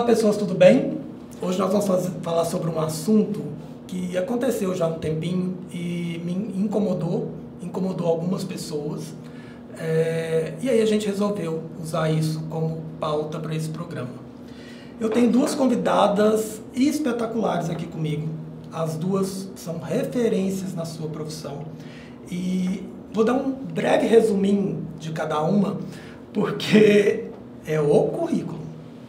pessoas, tudo bem? Hoje nós vamos falar sobre um assunto que aconteceu já há um tempinho e me incomodou algumas pessoas. E aí a gente resolveu usar isso como pauta para esse programa. Eu tenho duas convidadas espetaculares aqui comigo. As duas são referências na sua profissão. E vou dar um breve resuminho de cada uma, porque é o currículo.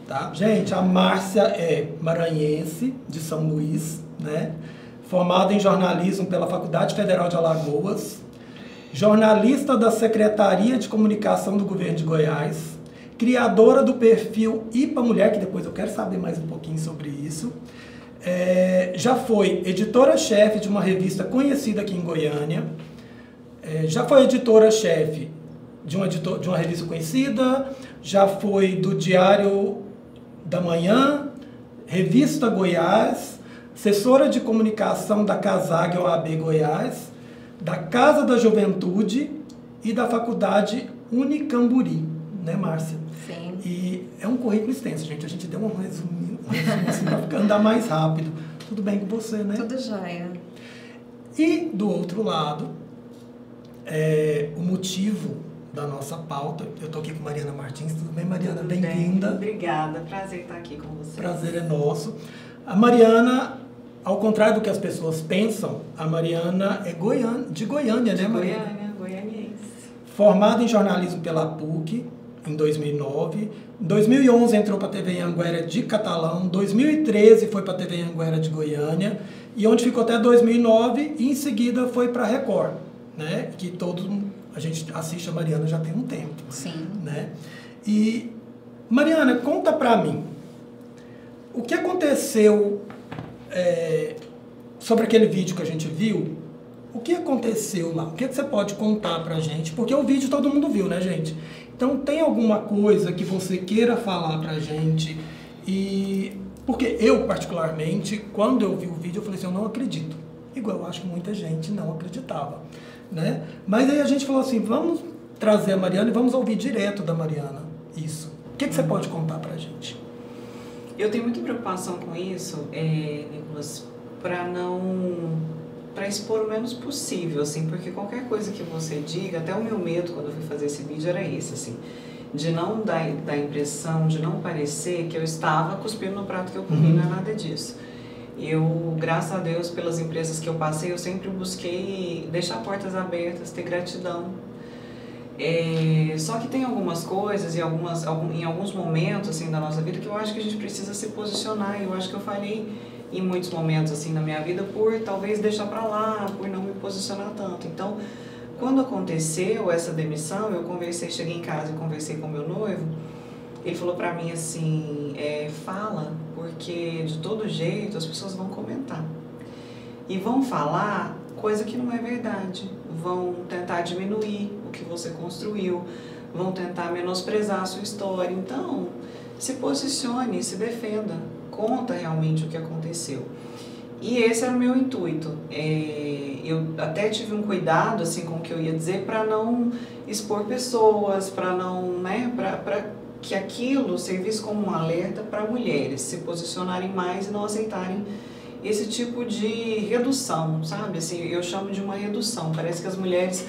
Tá? Gente, a Márcia é maranhense, de São Luís, né? Formada em jornalismo pela Faculdade Federal de Alagoas, jornalista da Secretaria de Comunicação do Governo de Goiás, criadora do perfil IPA Mulher, que depois eu quero saber mais um pouquinho sobre isso. Já foi editora-chefe de uma revista conhecida aqui em Goiânia, já foi editora-chefe de uma revista conhecida, já foi do Diário da Manhã, Revista Goiás, assessora de comunicação da CASAG OAB Goiás, da Casa da Juventude e da Faculdade Unicamburi, né, Márcia? Sim. E é um currículo extenso, gente. A gente deu um resumo assim para andar mais rápido. Tudo bem com você, né? Tudo jóia. E do outro lado, o motivo da nossa pauta. Eu estou aqui com Mariana Martins. Tudo bem, Mariana? Bem-vinda. Obrigada. Prazer estar aqui com você. Prazer é nosso. A Mariana, ao contrário do que as pessoas pensam, a Mariana é de Goiânia, né, Mariana? Goianiense. Formada em jornalismo pela PUC em 2009. Em 2011 entrou para a TV Anhanguera de Catalão. Em 2013 foi para a TV Anhanguera de Goiânia. E onde ficou até 2009 e em seguida foi para a Record, né? Que a gente assiste a Mariana já tem um tempo. Sim. Né? E, Mariana, conta pra mim, o que aconteceu sobre aquele vídeo que a gente viu? O que aconteceu lá? O que você pode contar pra gente? Porque o vídeo todo mundo viu, né, gente? Então, tem alguma coisa que você queira falar pra gente? Porque eu, particularmente, quando eu vi o vídeo, eu falei assim, eu não acredito. Igual eu acho que muita gente não acreditava. Né? Mas aí a gente falou assim, vamos trazer a Mariana e vamos ouvir direto da Mariana isso. O que você pode contar pra gente? Eu tenho muita preocupação com isso, Nicolas, para expor o menos possível, assim, porque qualquer coisa que você diga, até o meu medo quando eu fui fazer esse vídeo era esse, assim, de não dar a impressão, de não parecer que eu estava cuspindo no prato que eu comi, não é nada disso. Eu, graças a Deus, pelas empresas que eu passei, eu sempre busquei deixar portas abertas, ter gratidão. Só que tem algumas coisas e em alguns momentos assim, da nossa vida que eu acho que a gente precisa se posicionar. Eu acho que eu falhei em muitos momentos assim, na minha vida por talvez deixar pra lá, por não me posicionar tanto. Então, quando aconteceu essa demissão, cheguei em casa e conversei com meu noivo. Ele falou pra mim assim, fala, porque de todo jeito as pessoas vão comentar. E vão falar coisa que não é verdade. Vão tentar diminuir o que você construiu. Vão tentar menosprezar a sua história. Então, se posicione, se defenda. Conta realmente o que aconteceu. E esse era o meu intuito. Eu até tive um cuidado assim, com o que eu ia dizer para não expor pessoas, para não, né, para que aquilo servisse como um alerta para mulheres se posicionarem mais e não aceitarem esse tipo de redução, sabe? Assim, eu chamo de uma redução. Parece que as mulheres,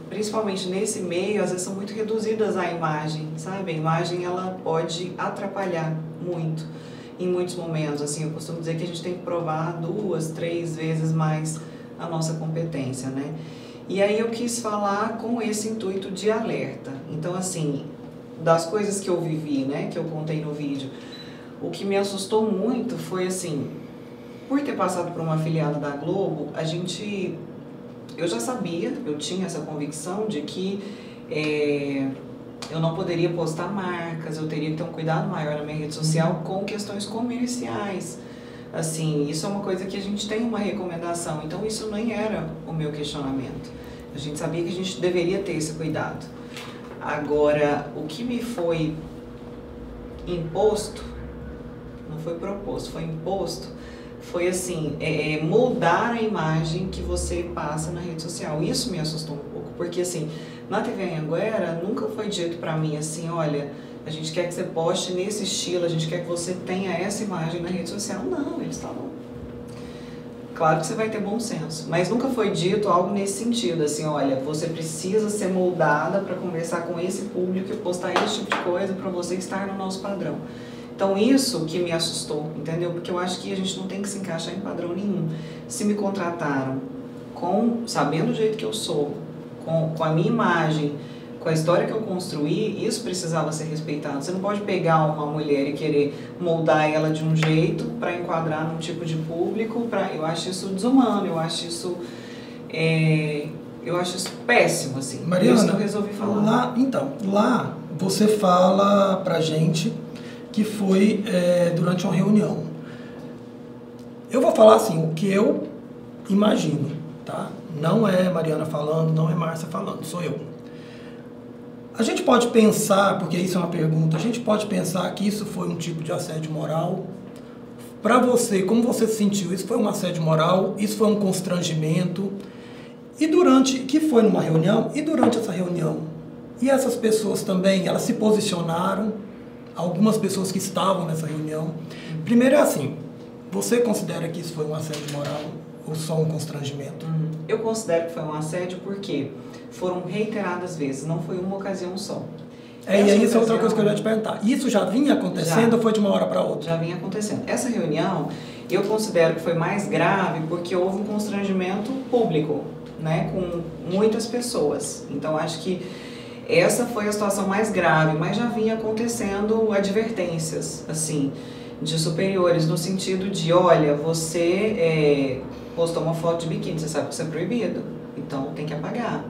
principalmente nesse meio, às vezes são muito reduzidas à imagem, sabe? A imagem, ela pode atrapalhar muito em muitos momentos. Assim, eu costumo dizer que a gente tem que provar 2, 3 vezes mais a nossa competência, né? E aí eu quis falar com esse intuito de alerta. Então, assim, das coisas que eu vivi, né, que eu contei no vídeo, o que me assustou muito foi assim, por ter passado por uma afiliada da Globo, eu já sabia, eu tinha essa convicção de que eu não poderia postar marcas, eu teria que ter um cuidado maior na minha rede social com questões comerciais. Assim, isso é uma coisa que a gente tem uma recomendação, então isso nem era o meu questionamento. A gente sabia que a gente deveria ter esse cuidado. Agora, o que me foi imposto, não foi proposto, foi imposto, foi assim, moldar a imagem que você passa na rede social. Isso me assustou um pouco, porque assim, na TV Anhanguera nunca foi dito pra mim assim, olha, a gente quer que você poste nesse estilo, a gente quer que você tenha essa imagem na rede social. Não, eles estavam... Claro que você vai ter bom senso, mas nunca foi dito algo nesse sentido, assim, olha, você precisa ser moldada para conversar com esse público e postar esse tipo de coisa para você estar no nosso padrão. Então isso que me assustou, entendeu? Porque eu acho que a gente não tem que se encaixar em padrão nenhum. Se me contrataram sabendo o jeito que eu sou, com a minha imagem, com a história que eu construí, isso precisava ser respeitado. Você não pode pegar uma mulher e querer moldar ela de um jeito para enquadrar num tipo de público. Eu acho isso desumano, eu acho isso péssimo, assim. Mariana, isso que eu resolvi falar. Lá você fala pra gente que foi durante uma reunião. Eu vou falar assim, o que eu imagino, tá? Não é Mariana falando, não é Márcia falando, sou eu. A gente pode pensar, porque isso é uma pergunta, a gente pode pensar que isso foi um tipo de assédio moral. Para você, como você se sentiu? Isso foi um assédio moral? Isso foi um constrangimento? Que foi numa reunião, e durante essa reunião? E essas pessoas também, elas se posicionaram? Algumas pessoas que estavam nessa reunião. Primeiro é assim, você considera que isso foi um assédio moral ou só um constrangimento? Eu considero que foi um assédio porque foram reiteradas vezes, não foi uma ocasião só. E aí isso é outra coisa que eu ia te perguntar. Isso já vinha acontecendo ou foi de uma hora para outra? Já vinha acontecendo. Essa reunião, eu considero que foi mais grave porque houve um constrangimento público, né, com muitas pessoas. Então, acho que essa foi a situação mais grave, mas já vinha acontecendo advertências, assim, de superiores, no sentido de, olha, você postou uma foto de biquíni, você sabe que isso é proibido, então tem que apagar.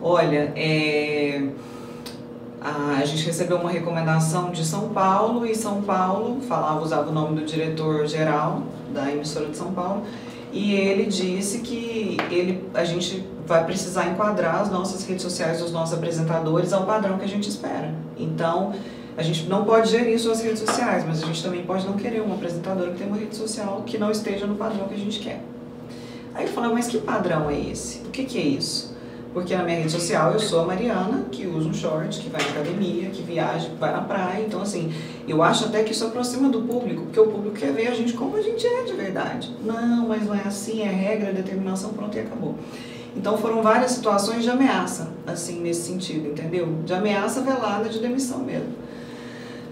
Olha, a gente recebeu uma recomendação de São Paulo, e São Paulo usava o nome do diretor-geral da emissora de São Paulo, e ele disse que a gente vai precisar enquadrar as nossas redes sociais dos nossos apresentadores ao padrão que a gente espera. Então, a gente não pode gerir suas redes sociais, mas a gente também pode não querer uma apresentadora que tenha uma rede social que não esteja no padrão que a gente quer. Aí eu falo, mas que padrão é esse? O que é isso? Porque na minha rede social eu sou a Mariana, que usa um short, que vai na academia, que viaja, que vai na praia. Então, assim, eu acho até que isso aproxima do público, porque o público quer ver a gente como a gente é de verdade. Não, mas não é assim, é regra, é determinação, pronto, e acabou. Então, foram várias situações de ameaça, assim, nesse sentido, entendeu? De ameaça velada de demissão mesmo.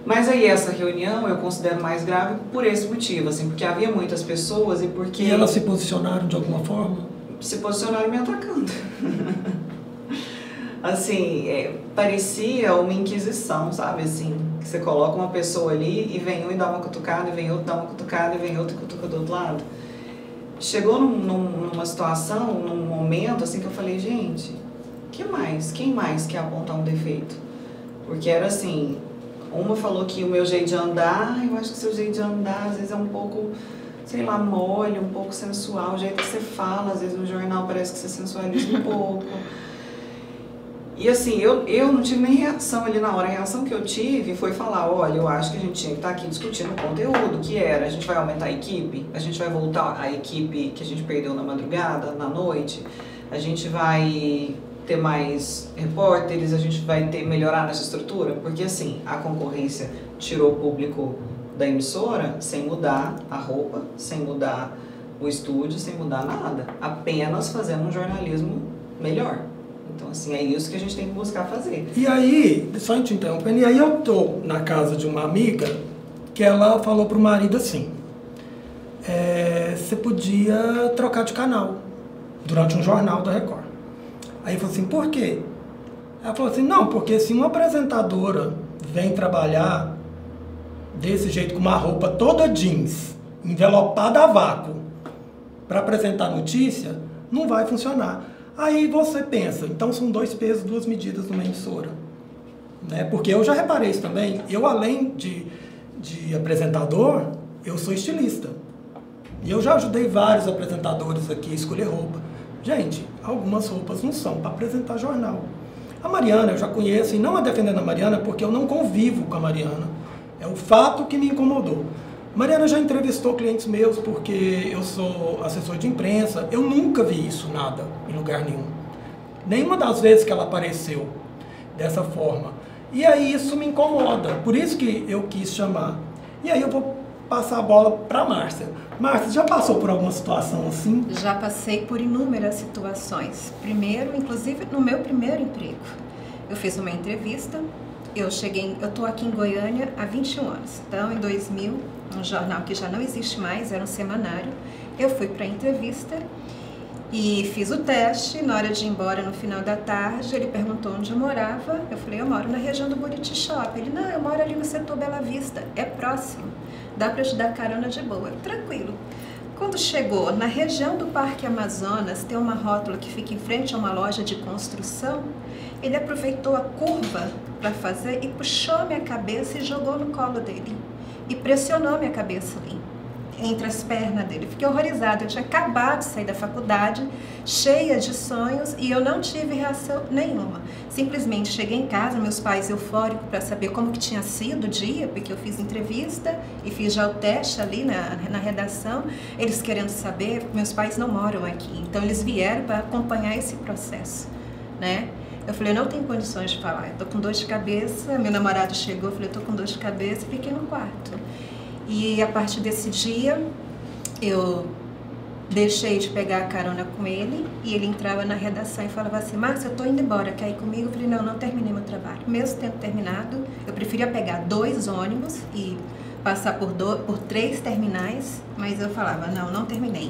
Mas aí essa reunião eu considero mais grave por esse motivo, assim, porque havia muitas pessoas e porque... E elas se posicionaram de alguma forma? Se posicionaram me atacando. Assim, parecia uma inquisição, sabe, assim, que você coloca uma pessoa ali e vem um e dá uma cutucada, e vem outro dar uma cutucada, e vem outro e cutuca do outro lado. Chegou numa situação, num momento, assim, que eu falei, gente, quem mais quer apontar um defeito? Porque era assim, uma falou que o meu jeito de andar, eu acho que o seu jeito de andar às vezes é um pouco, sei lá, mole, um pouco sensual, o jeito que você fala, às vezes no jornal parece que você sensualiza um pouco. E assim, eu não tive nem reação ali na hora. A reação que eu tive foi falar, olha, eu acho que a gente tinha que estar aqui discutindo o conteúdo, que era, a gente vai aumentar a equipe, a gente vai voltar a equipe que a gente perdeu na madrugada, na noite, a gente vai ter mais repórteres, a gente vai melhorar nessa estrutura, porque assim, a concorrência tirou o público da emissora sem mudar a roupa, sem mudar o estúdio, sem mudar nada, apenas fazendo um jornalismo melhor. Então, assim, é isso que a gente tem que buscar fazer. E aí, só te interrompendo, e aí eu tô na casa de uma amiga que ela falou pro marido assim, você podia trocar de canal durante um jornal da Record. Aí eu falei assim, por quê? Ela falou assim, não, porque se uma apresentadora vem trabalhar desse jeito, com uma roupa toda jeans, envelopada a vácuo, para apresentar notícia, não vai funcionar. Aí você pensa, então são 2 pesos, 2 medidas numa emissora. Né? Porque eu já reparei isso também, eu além de apresentador, eu sou estilista. E eu já ajudei vários apresentadores aqui a escolher roupa. Gente, algumas roupas não são para apresentar jornal. A Mariana eu já conheço, e não é defendendo a Mariana, porque eu não convivo com a Mariana. É o fato que me incomodou. Mariana já entrevistou clientes meus porque eu sou assessor de imprensa. Eu nunca vi isso, nada, em lugar nenhum. Nenhuma das vezes que ela apareceu dessa forma. E aí isso me incomoda, por isso que eu quis chamar. E aí eu vou passar a bola para a Márcia. Márcia, já passou por alguma situação assim? Já passei por inúmeras situações. Primeiro, inclusive no meu primeiro emprego. Eu fiz uma entrevista, eu estou aqui em Goiânia há 21 anos. Então, em 2000, um jornal que já não existe mais, era um semanário, eu fui para a entrevista e fiz o teste. Na hora de ir embora, no final da tarde, ele perguntou onde eu morava. Eu falei, eu moro na região do Buriti Shopping. Ele, não, eu moro ali no setor Bela Vista, é próximo, dá para te dar carona de boa. Tranquilo. Quando chegou na região do Parque Amazonas, tem uma rótula que fica em frente a uma loja de construção, ele aproveitou a curva para fazer e puxou minha cabeça e jogou no colo dele. E pressionou minha cabeça ali, entre as pernas dele. Fiquei horrorizada, eu tinha acabado de sair da faculdade, cheia de sonhos, e eu não tive reação nenhuma. Simplesmente cheguei em casa, meus pais eufóricos para saber como que tinha sido o dia, porque eu fiz entrevista e fiz já o teste ali na redação, eles querendo saber. Meus pais não moram aqui, então eles vieram para acompanhar esse processo, né? Eu falei, eu não tenho condições de falar, eu tô com dor de cabeça. Meu namorado chegou, eu falei, eu tô com dor de cabeça, e fiquei no quarto. E a partir desse dia, eu deixei de pegar a carona com ele, e ele entrava na redação e falava assim, Márcia, eu tô indo embora, quer ir comigo? Eu falei, não, não terminei meu trabalho. Mesmo tendo terminado, eu preferia pegar 2 ônibus e passar por 3 terminais, mas eu falava, não, não terminei.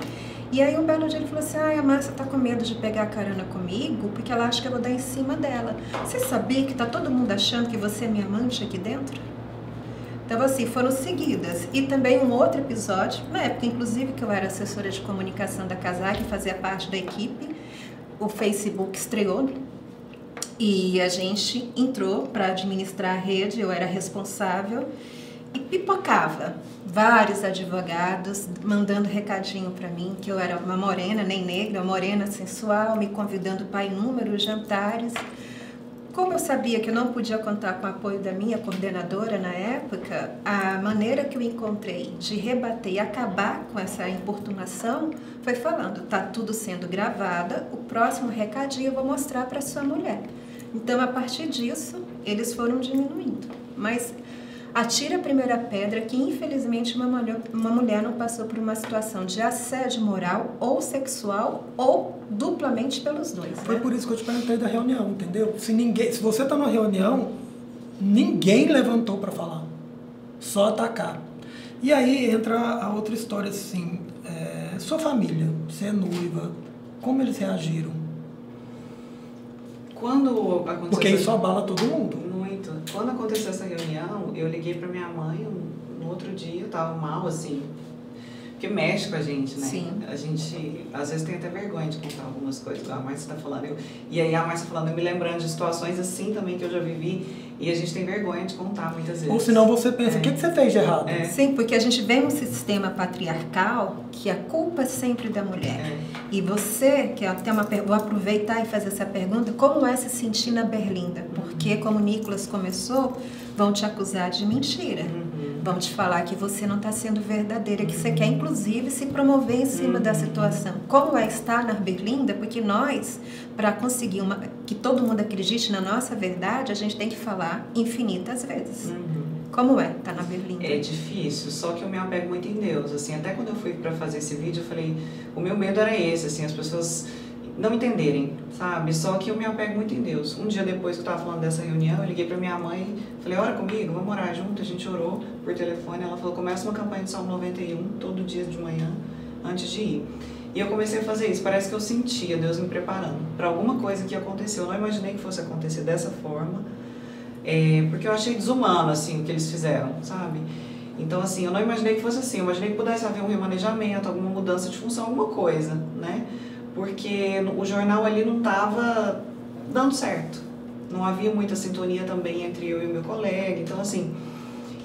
E aí um belo dia ele falou assim, a Márcia tá com medo de pegar a carona comigo, porque ela acha que eu vou dar em cima dela. Você sabia que tá todo mundo achando que você é minha amante aqui dentro? Então, assim, foram seguidas. E também um outro episódio, na época, inclusive, que eu era assessora de comunicação da Casac, que fazia parte da equipe, o Facebook estreou, e a gente entrou para administrar a rede, eu era responsável, e pipocava vários advogados mandando recadinho para mim, que eu era uma morena, nem negra, morena sensual, me convidando para inúmeros jantares. Como eu sabia que eu não podia contar com o apoio da minha coordenadora na época, a maneira que eu encontrei de rebater e acabar com essa importunação foi falando, tá tudo sendo gravado, o próximo recadinho eu vou mostrar para sua mulher. Então, a partir disso, eles foram diminuindo. Mas atira a primeira pedra que, infelizmente, uma mulher não passou por uma situação de assédio moral ou sexual ou duplamente pelos dois. Foi né? por isso que eu te perguntei da reunião, entendeu? Se você está numa reunião, ninguém levantou para falar, só atacar. E aí entra a outra história assim, sua família, você é noiva, como eles reagiram? Quando aconteceu... Porque isso abala todo mundo. Muito. Quando aconteceu essa reunião, eu liguei pra minha mãe no outro dia, eu tava mal, assim, porque mexe com a gente, né? Sim. A gente, às vezes, tem até vergonha de contar algumas coisas, a Márcia tá falando, e aí a Márcia falando, eu me lembrando de situações assim também que eu já vivi, e a gente tem vergonha de contar muitas vezes. Ou senão você pensa, o que você fez de errado? Sim, porque a gente vem num sistema patriarcal que a culpa é sempre da mulher. E você, que até vou aproveitar e fazer essa pergunta, como é se sentir na Berlinda? Porque, como o Nicolas começou, vão te acusar de mentira. Vão te falar que você não está sendo verdadeira, que você quer, inclusive, se promover em cima da situação. Como é estar na Berlinda? Porque nós, para conseguir que todo mundo acredite na nossa verdade, a gente tem que falar infinitas vezes. Como é estar na Berlinda? É difícil, só que eu me apego muito em Deus, assim, até quando eu fui para fazer esse vídeo, eu falei, o meu medo era esse, assim, as pessoas não entenderem, sabe? Só que eu me apego muito em Deus. Um dia depois que eu tava falando dessa reunião, eu liguei pra minha mãe, falei, ora comigo, vamos orar junto, a gente orou por telefone, ela falou, começa uma campanha de Salmo 91, todo dia de manhã, antes de ir. E eu comecei a fazer isso, parece que eu sentia Deus me preparando para alguma coisa que aconteceu, eu não imaginei que fosse acontecer dessa forma, porque eu achei desumano, assim, o que eles fizeram, sabe? Então, assim, eu não imaginei que fosse assim, eu imaginei que pudesse haver um remanejamento, alguma mudança de função, alguma coisa, né? Porque o jornal ali não estava dando certo, não havia muita sintonia também entre eu e o meu colega, então, assim,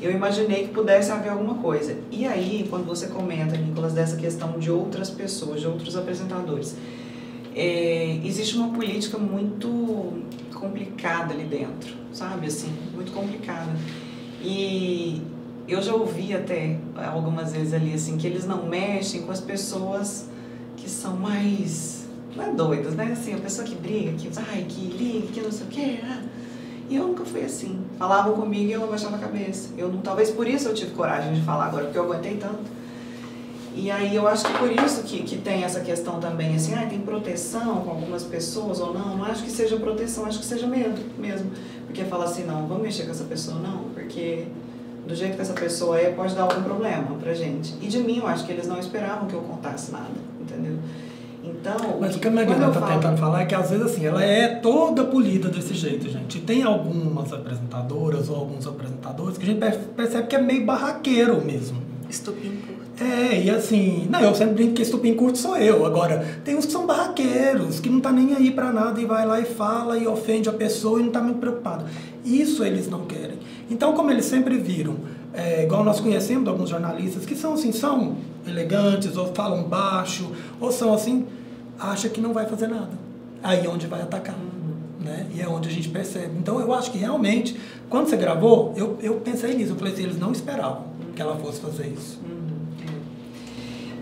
eu imaginei que pudesse haver alguma coisa. E aí, quando você comenta, Nicolas, dessa questão de outras pessoas, de outros apresentadores, existe uma política muito complicada ali dentro, sabe, assim, muito complicada. E eu já ouvi até algumas vezes ali, assim, que eles não mexem com as pessoas que são mais, não é doidas, né? Assim, a pessoa que briga, que liga, que não sei o quê. E eu nunca fui assim. Falavam comigo e eu abaixava a cabeça. Eu não, talvez por isso eu tive coragem de falar agora, porque eu aguentei tanto. E aí eu acho que por isso que tem essa questão também, assim, tem proteção com algumas pessoas ou não. Não acho que seja proteção, acho que seja medo mesmo. Porque fala assim, não, vamos mexer com essa pessoa, não, porque do jeito que essa pessoa é, pode dar algum problema pra gente. E de mim, eu acho que eles não esperavam que eu contasse nada, entendeu? Então, mas o que a Mariana está tentando falar é que às vezes assim, ela é toda polida desse jeito, gente. E tem algumas apresentadoras ou alguns apresentadores que a gente percebe que é meio barraqueiro mesmo. Estupim curto. E assim, não, eu sempre brinco que estupim curto sou eu. Agora, tem uns que são barraqueiros, que não tá nem aí pra nada e vai lá e fala e ofende a pessoa e não tá muito preocupado. Isso eles não querem. Então, como eles sempre viram, igual nós conhecemos alguns jornalistas que são assim, são elegantes, ou falam baixo, ou são assim, acha que não vai fazer nada. Aí é onde vai atacar, né? E é onde a gente percebe. Então, eu acho que realmente, quando você gravou, eu pensei nisso. Eu falei assim, eles não esperavam que ela fosse fazer isso.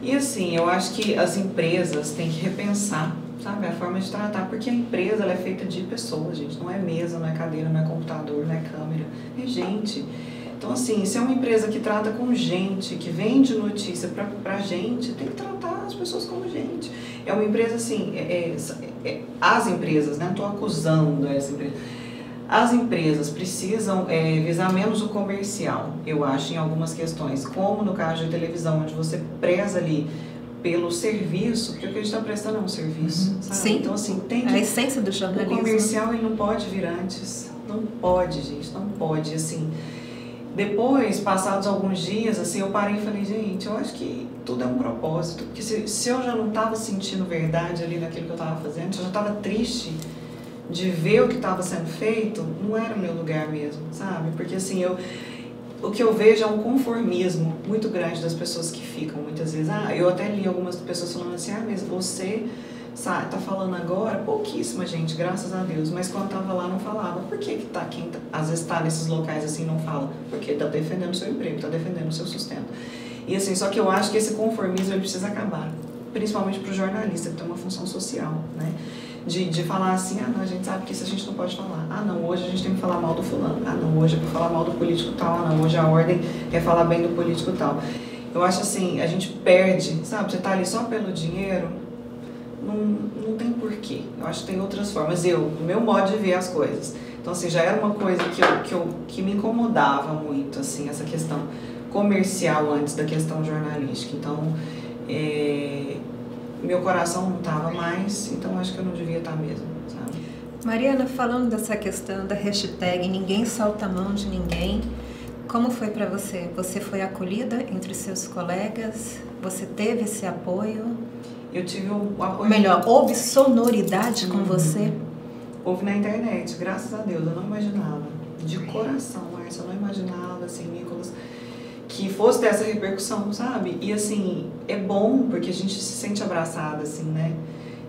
E assim, eu acho que as empresas têm que repensar, sabe, a forma de tratar, porque a empresa ela é feita de pessoas, gente. Não é mesa, não é cadeira, não é computador, não é câmera, é gente. Então, assim, se é uma empresa que trata com gente, que vende notícia pra gente, tem que tratar as pessoas como gente. É uma empresa, assim, as empresas, né? Não estou acusando essa empresa. As empresas precisam visar menos o comercial, eu acho, em algumas questões, como no caso de televisão, onde você preza ali pelo serviço, porque o que a gente está prestando é um serviço, sabe? Sim, então, assim, tem que, a essência do jornalismo. O comercial ele não pode vir antes, não pode, gente, não pode, assim. Depois, passados alguns dias, assim, eu parei e falei, gente, eu acho que tudo é um propósito, porque se eu já não estava sentindo verdade ali naquilo que eu estava fazendo, se eu já estava triste de ver o que estava sendo feito, não era o meu lugar mesmo, sabe? Porque assim, o que eu vejo é um conformismo muito grande das pessoas que ficam, muitas vezes. Eu até li algumas pessoas falando assim, mas você tá falando agora, pouquíssima gente, graças a Deus, mas quando estava lá não falava. Por que quem às vezes está nesses locais assim não fala? Porque está defendendo o seu emprego, está defendendo o seu sustento. E assim, só que eu acho que esse conformismo ele precisa acabar, principalmente para o jornalista, que tem uma função social, né? De falar assim, não, a gente sabe que isso a gente não pode falar. Não, hoje a gente tem que falar mal do fulano. Não, hoje é para falar mal do político tal. Não, hoje a ordem é falar bem do político tal. Eu acho assim, a gente perde, sabe? Você tá ali só pelo dinheiro, não tem porquê. Eu acho que tem outras formas. O meu modo de ver as coisas. Então, assim, já era uma coisa que me incomodava muito, assim, essa questão comercial antes da questão jornalística. Então, meu coração não estava mais, então acho que eu não devia estar mesmo, sabe? Mariana, falando dessa questão da hashtag Ninguém Solta a Mão de Ninguém, como foi para você? Você foi acolhida entre seus colegas? Você teve esse apoio? Eu tive o apoio... Melhor, houve sonoridade com você? Houve na internet, graças a Deus, eu não imaginava. De coração, Márcia, eu não imaginava, assim, Nicolas, que fosse ter essa repercussão, sabe? E assim, é bom porque a gente se sente abraçada, assim, né?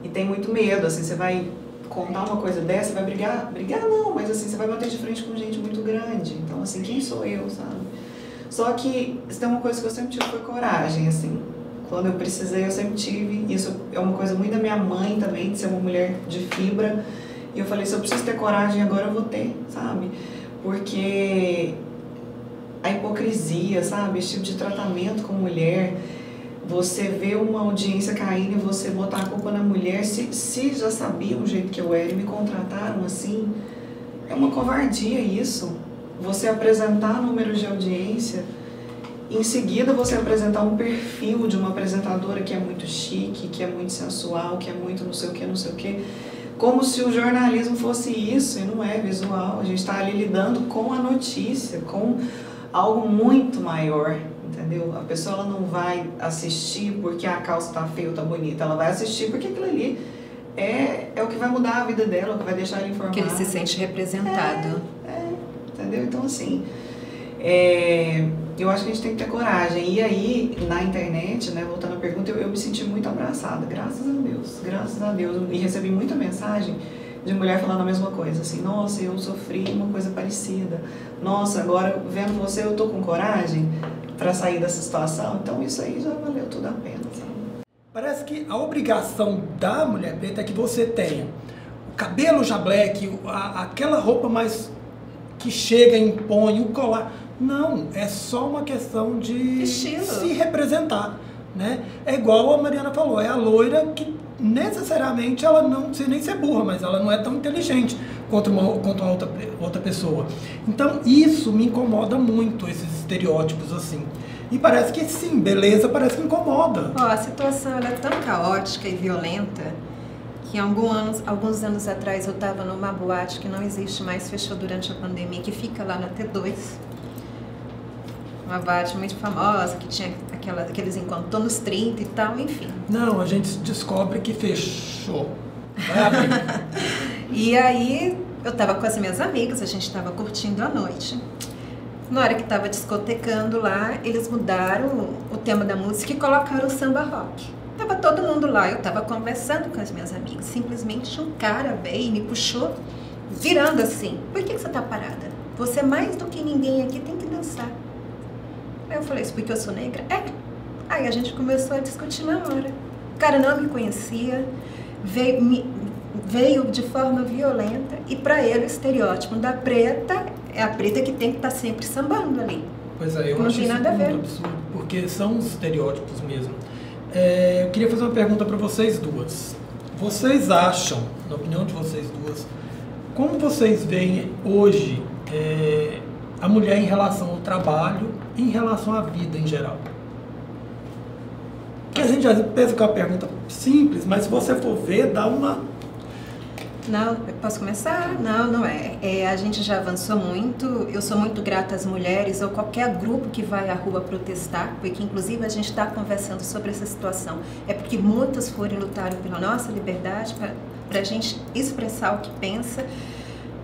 E tem muito medo, assim, você vai contar uma coisa dessa, vai brigar não, mas assim, você vai bater de frente com gente muito grande. Então, assim, quem sou eu, sabe? Só que se tem uma coisa que eu sempre tive foi coragem, assim. Quando eu precisei, eu sempre tive. Isso é uma coisa muito da minha mãe também, de ser uma mulher de fibra. E eu falei, se eu preciso ter coragem agora, eu vou ter, sabe? Porque a hipocrisia, sabe? Esse tipo de tratamento com mulher, você vê uma audiência caindo e você botar a culpa na mulher, se já sabiam o jeito que eu era e me contrataram assim, é uma covardia isso. Você apresentar números de audiência, em seguida você apresentar um perfil de uma apresentadora que é muito chique, que é muito sensual, que é muito não sei o que, como se o jornalismo fosse isso, e não é visual. A gente está ali lidando com a notícia, com algo muito maior, entendeu? A pessoa ela não vai assistir porque a calça tá feia ou tá bonita, ela vai assistir porque aquilo ali é o que vai mudar a vida dela, o que vai deixar ela informada. Que ele se sente representado. Entendeu? Então, assim, eu acho que a gente tem que ter coragem. E aí, na internet, né, voltando à pergunta, eu me senti muito abraçada, graças a Deus. E recebi muita mensagem de mulher falando a mesma coisa, assim, nossa, eu sofri uma coisa parecida, nossa, agora vendo você eu tô com coragem para sair dessa situação, então isso aí já valeu tudo a pena, sabe? Parece que a obrigação da mulher preta é que você tenha o cabelo já black, aquela roupa mais que chega, impõe, o colar. Não, é só uma questão de estilo. Se representar, né? É igual a Mariana falou, é a loira que necessariamente ela não precisa nem ser burra, mas ela não é tão inteligente quanto uma outra pessoa. Então isso me incomoda muito, esses estereótipos assim. E parece que sim, beleza parece que incomoda. A situação ela é tão caótica e violenta que alguns anos atrás eu estava numa boate que não existe mais, fechou durante a pandemia, que fica lá na T2. Uma boate muito famosa, que tinha aqueles encontros nos 30 e tal, enfim. Não, a gente descobre que fechou. Vai abrir. E aí eu estava com as minhas amigas, a gente estava curtindo a noite. Na hora que estava discotecando lá, eles mudaram o tema da música e colocaram o samba rock. Tava todo mundo lá, eu estava conversando com as minhas amigas. Simplesmente um cara veio e me puxou, virando assim. Por que você tá parada? Você mais do que ninguém aqui tem que dançar. Aí eu falei, isso porque eu sou negra? É. Aí a gente começou a discutir na hora. O cara não me conhecia, veio de forma violenta e para ele o estereótipo da preta é a preta que tem que estar sempre sambando ali. Pois é, eu acho isso muito absurdo, porque são os estereótipos mesmo. Eu queria fazer uma pergunta para vocês duas. Vocês acham, na opinião de vocês duas, como vocês veem hoje a mulher em relação ao trabalho e em relação à vida em geral? Porque a gente já pensa que é uma pergunta simples, mas se você for ver, dá uma... Não, posso começar? Não, não é. A gente já avançou muito. Eu sou muito grata às mulheres ou qualquer grupo que vai à rua protestar, porque inclusive a gente está conversando sobre essa situação. É porque muitas foram e lutaram pela nossa liberdade, para a gente expressar o que pensa,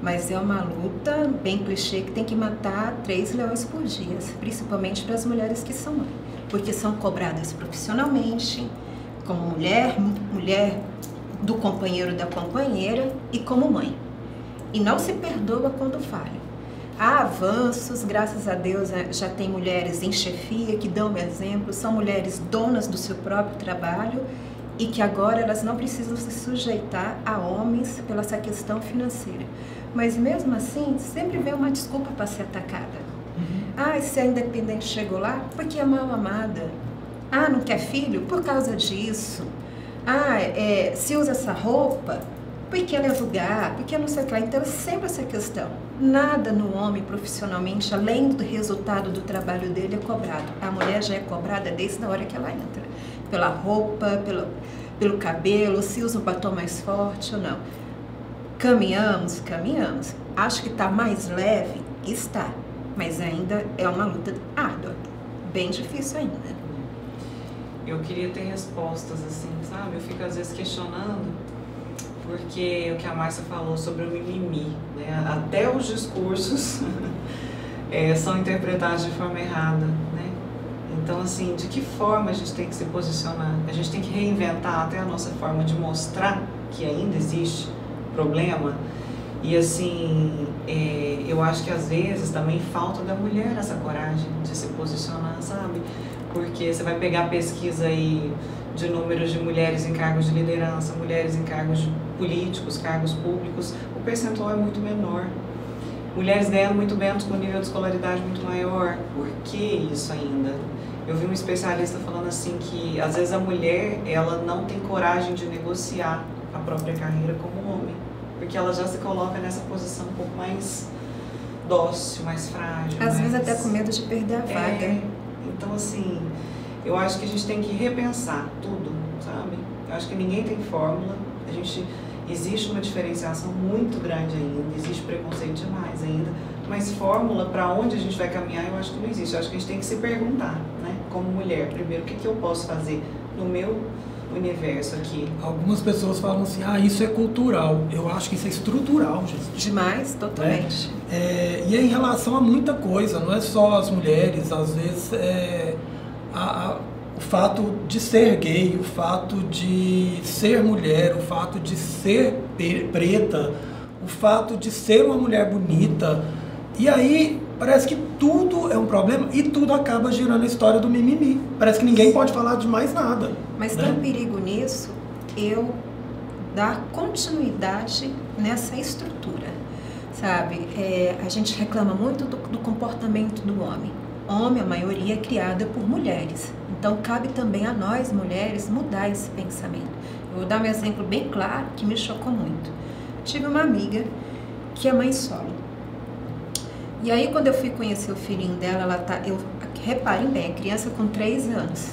mas é uma luta bem clichê que tem que matar 3 leões por dia, principalmente para as mulheres que são mães, porque são cobradas profissionalmente, como mulher do companheiro da companheira e como mãe. E não se perdoa quando falha. Há avanços, graças a Deus já tem mulheres em chefia que dão exemplo, são mulheres donas do seu próprio trabalho e que agora elas não precisam se sujeitar a homens pela essa questão financeira. Mas mesmo assim, sempre vem uma desculpa para ser atacada. Se a independente chegou lá, porque é mal amada. Não quer filho? Por causa disso. Se usa essa roupa, porque ela é vulgar, porque não sei o que lá. Então, é sempre essa questão. Nada no homem profissionalmente, além do resultado do trabalho dele, é cobrado. A mulher já é cobrada desde a hora que ela entra. Pela roupa, pelo cabelo, se usa um batom mais forte ou não. Caminhamos. Acho que está mais leve? Está. Mas ainda é uma luta árdua. Bem difícil ainda. Eu queria ter respostas assim, sabe? Eu fico às vezes questionando, porque o que a Márcia falou sobre o mimimi, né? Até os discursos são interpretados de forma errada, né? Então, assim, de que forma a gente tem que se posicionar? A gente tem que reinventar até a nossa forma de mostrar que ainda existe problema. E, assim, eu acho que às vezes também falta da mulher essa coragem de se posicionar, sabe? Porque você vai pegar pesquisa aí de números de mulheres em cargos de liderança, mulheres em cargos políticos, cargos públicos, o percentual é muito menor. Mulheres ganhando muito menos com nível de escolaridade muito maior. Por que isso ainda? Eu vi um especialista falando assim que às vezes a mulher ela não tem coragem de negociar a própria carreira como homem, porque ela já se coloca nessa posição um pouco mais dócil, mais frágil. Às vezes até com medo de perder a vaga. Então, assim, eu acho que a gente tem que repensar tudo, sabe? Eu acho que ninguém tem fórmula, existe uma diferenciação muito grande ainda, existe preconceito demais ainda, mas fórmula para onde a gente vai caminhar eu acho que não existe. Eu acho que a gente tem que se perguntar, né? Como mulher, primeiro, o que eu posso fazer no meu universo aqui? Algumas pessoas falam assim, isso é cultural. Eu acho que isso é estrutural, gente. Demais, totalmente. E é em relação a muita coisa, não é só as mulheres, às vezes o fato de ser gay, o fato de ser mulher, o fato de ser preta, o fato de ser uma mulher bonita. E aí parece que tudo é um problema e tudo acaba girando a história do mimimi. Parece que ninguém pode falar de mais nada. Mas né? tem um perigo nisso, eu dar continuidade nessa estrutura, sabe? A gente reclama muito do comportamento do homem. Homem, a maioria, é criada por mulheres. Então, cabe também a nós, mulheres, mudar esse pensamento. Eu vou dar um exemplo bem claro que me chocou muito. Tive uma amiga que é mãe solo. E aí, quando eu fui conhecer o filhinho dela, reparem bem, a criança com 3 anos.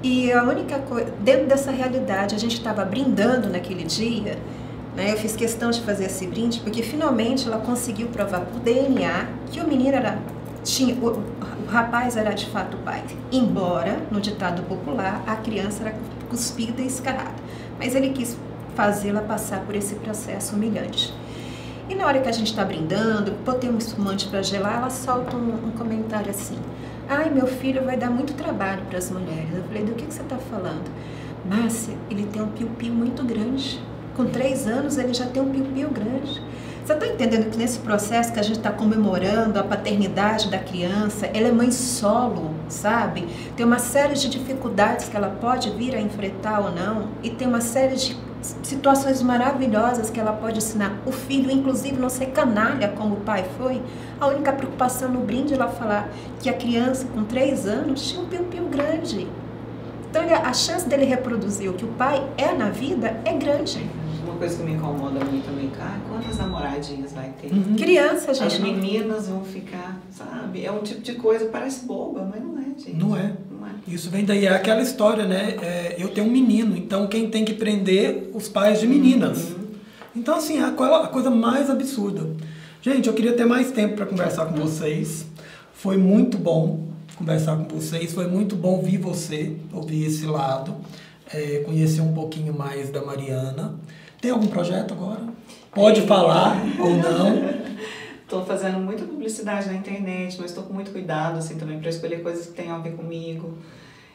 E a única coisa, dentro dessa realidade, a gente estava brindando naquele dia, né? Eu fiz questão de fazer esse brinde, porque finalmente ela conseguiu provar por DNA que o menino o rapaz era de fato o pai. Embora, no ditado popular, a criança era cuspida e escarrada. Mas ele quis fazê-la passar por esse processo humilhante. E na hora que a gente está brindando, botei um espumante para gelar, ela solta um comentário assim: ai, meu filho vai dar muito trabalho para as mulheres. Eu falei: do que você está falando? Márcia, ele tem um piu-piu muito grande. Com 3 anos ele já tem um piu-piu grande. Você está entendendo que nesse processo que a gente está comemorando a paternidade da criança, ela é mãe solo, sabe? Tem uma série de dificuldades que ela pode vir a enfrentar ou não, e tem uma série de situações maravilhosas que ela pode ensinar o filho, inclusive não ser canalha como o pai foi. A única preocupação no brinde é ela falar que a criança com 3 anos tinha um piu-piu grande. Então a chance dele reproduzir o que o pai é na vida é grande. Uma coisa que me incomoda muito também, cara, quantas namoradinhas vai ter? Criança, gente. As meninas vão ficar, sabe? É um tipo de coisa, parece boba, mas não é, gente. Não é. Isso vem daí, é aquela história, né? Eu tenho um menino, então quem tem que prender os pais de meninas? Então, assim, é a coisa mais absurda. Gente, eu queria ter mais tempo para conversar com vocês. Foi muito bom conversar com vocês, foi muito bom ouvir você, ouvir esse lado, conhecer um pouquinho mais da Mariana. Tem algum projeto agora? Pode falar ou não? Estou fazendo muita publicidade na internet, mas estou com muito cuidado assim, também para escolher coisas que tenham a ver comigo.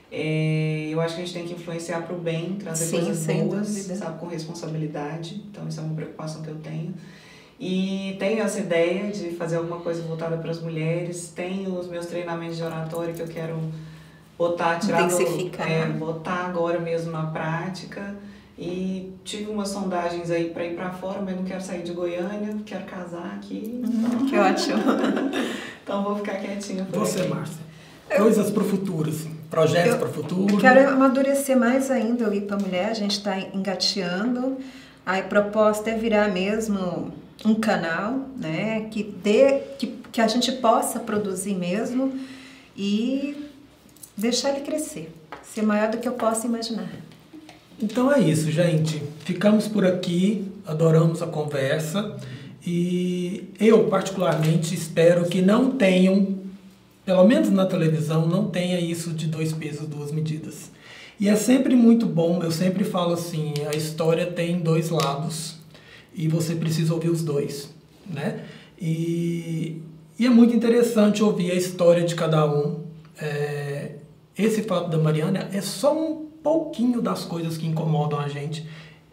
Eu acho que a gente tem que influenciar para o bem, trazer coisas boas, sabe, com responsabilidade. Então, isso é uma preocupação que eu tenho. E tenho essa ideia de fazer alguma coisa voltada para as mulheres. Tenho os meus treinamentos de oratória que eu quero botar agora mesmo na prática. E tive umas sondagens aí para ir para fora, mas não quero sair de Goiânia, quero casar aqui. Que ótimo. Então vou ficar quietinha por Você, aqui. Márcia, coisas para o futuro, assim, projetos para o futuro. Quero amadurecer mais ainda o IPA Mulher, a gente está engateando. A proposta é virar mesmo um canal, né, que a gente possa produzir mesmo e deixar ele crescer, ser maior do que eu possa imaginar. Então é isso, gente. Ficamos por aqui, adoramos a conversa e eu particularmente espero que não tenham, pelo menos na televisão, não tenha isso de 2 pesos, 2 medidas. E é sempre muito bom, eu sempre falo assim, a história tem 2 lados e você precisa ouvir os 2, né? E é muito interessante ouvir a história de cada um. Esse fato da Mariana é só um pouquinho das coisas que incomodam a gente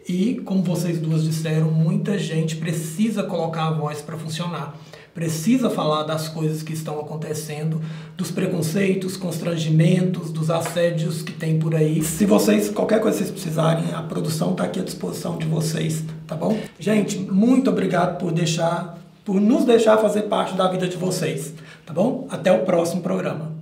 e, como vocês duas disseram, muita gente precisa colocar a voz para funcionar, precisa falar das coisas que estão acontecendo, dos preconceitos, constrangimentos, dos assédios que tem por aí. Se vocês, qualquer coisa que vocês precisarem, a produção está aqui à disposição de vocês, tá bom? Gente, muito obrigado por nos deixar fazer parte da vida de vocês, tá bom? Até o próximo programa.